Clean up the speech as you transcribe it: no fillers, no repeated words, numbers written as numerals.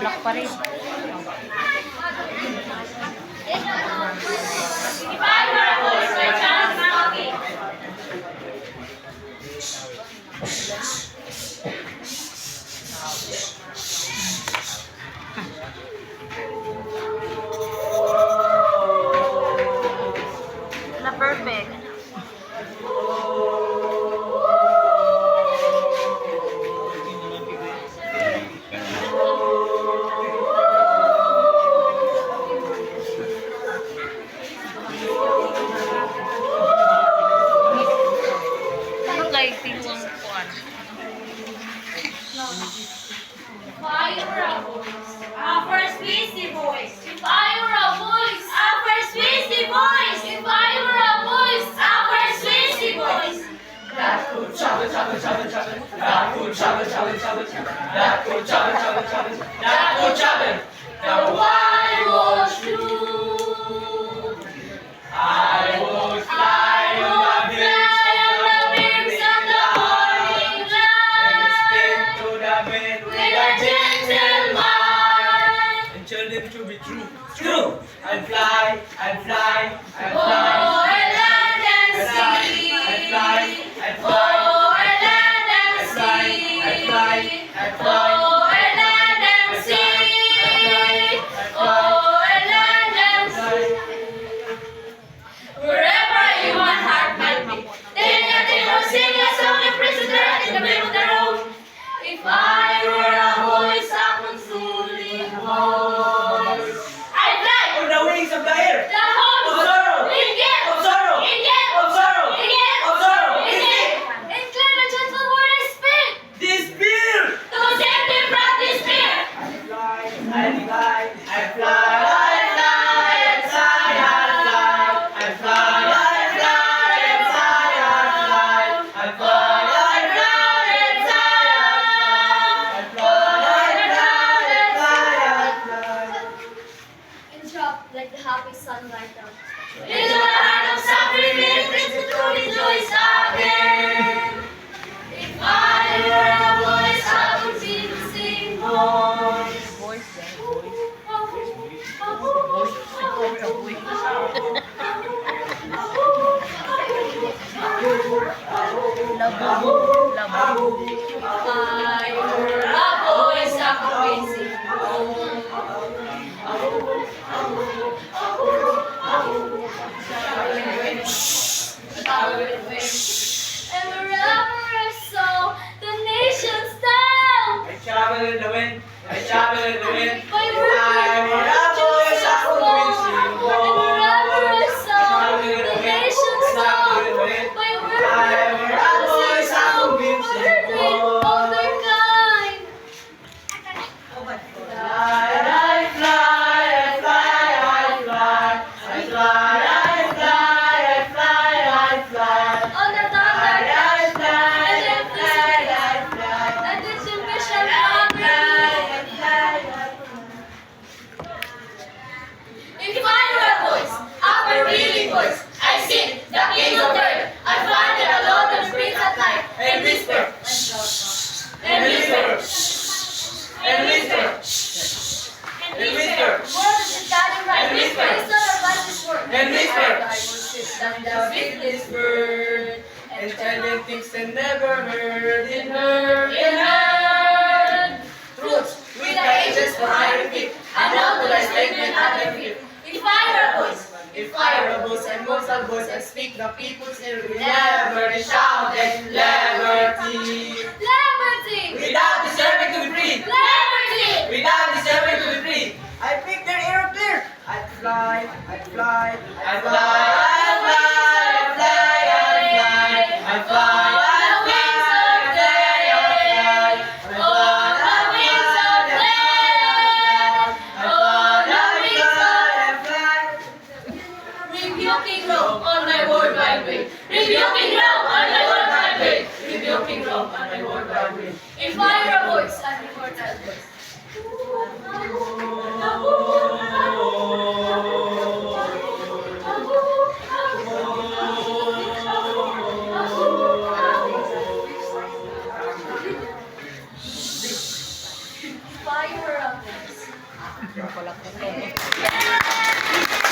Black pa rin. Na perfect. Lighting ang kuan. Our first Beastie Boys. If I were a voice. Our first Beastie Boys. If I were a voice. Our first Beastie Boys. That could chubba chubba chubba chubba. That could chubba chubba chubba chubba. That could chubba chubba chubba. That could chubba. The why was you? I was flying on the wings of the morning light. Spin to the wind with a gentle mind. And tell them to be true. True. I fly, I fly, I fly. Oh, land and sea. I fly, I fly. Oh, land and sea. I fly, I fly. Oh, land and sea. Oh, land and sea. Wherever you want heart might be, then nothing will sing a song and prisoner in the middle of the road. If I were a voice, a consoling voice, I'd fly On the wings of the air. the whole Of sorrow. Ingrid, Of sorrow. Ingrid, Of sorrow. Ingrid, Of sorrow. Ingrid. Incline a gentle word I speak This beer. to save me from despair. I fly, I fly, I fly, I fly, I fly, I fly, I fly, I fly, I fly, I fly, I fly, I fly, I fly, I fly, I fly, I fly. And drop like the happy sunlight down. Into the heart of suffering, it brings me to rejoice again. If I were a voice, I would be the same voice. Voice yan. Labo. Labo. If I were a voice, I would be sing. And wherever I saw the nations down, I travel in the wind, I travel in the wind. my I were a voice, I would be singing. and wherever I saw the nations down, my word I were a voice, I would be singing. all their kind. I fly, I fly, I fly, I fly, I fly, I fly, I fly. On the thunder, I fly, and then I fly, and this ambition I on fly. If I were a voice, a revealing voice, I sing the king of earth. I find it alone and breathe at night and whisper and whisper And whisper, and and whisper. whisper. Words is daddy right. And whisper. It's not about this word. And whisper. I will sit down the this bird, and tell them things they never heard in her, in her. Roots with the ages for I repeat. I know to the statement I repeat. If I were a voice, If I were a voice, and most of voice, and speak the people's ear, we never shouted liberty. liberty, Without deserving to be free, liberty. without deserving to be free. I pick their ear clear. I fly, I fly, I fly, I fly, I fly, I fly, I fly, I fly, I fly, I fly, On the wings of flame, on the wings of rebuking Rome on my world wide way, rebuking Rome on my world wide way, rebuking Rome on my world wide way. If I were a voice, I'd be immortal voice. Yung pala ko.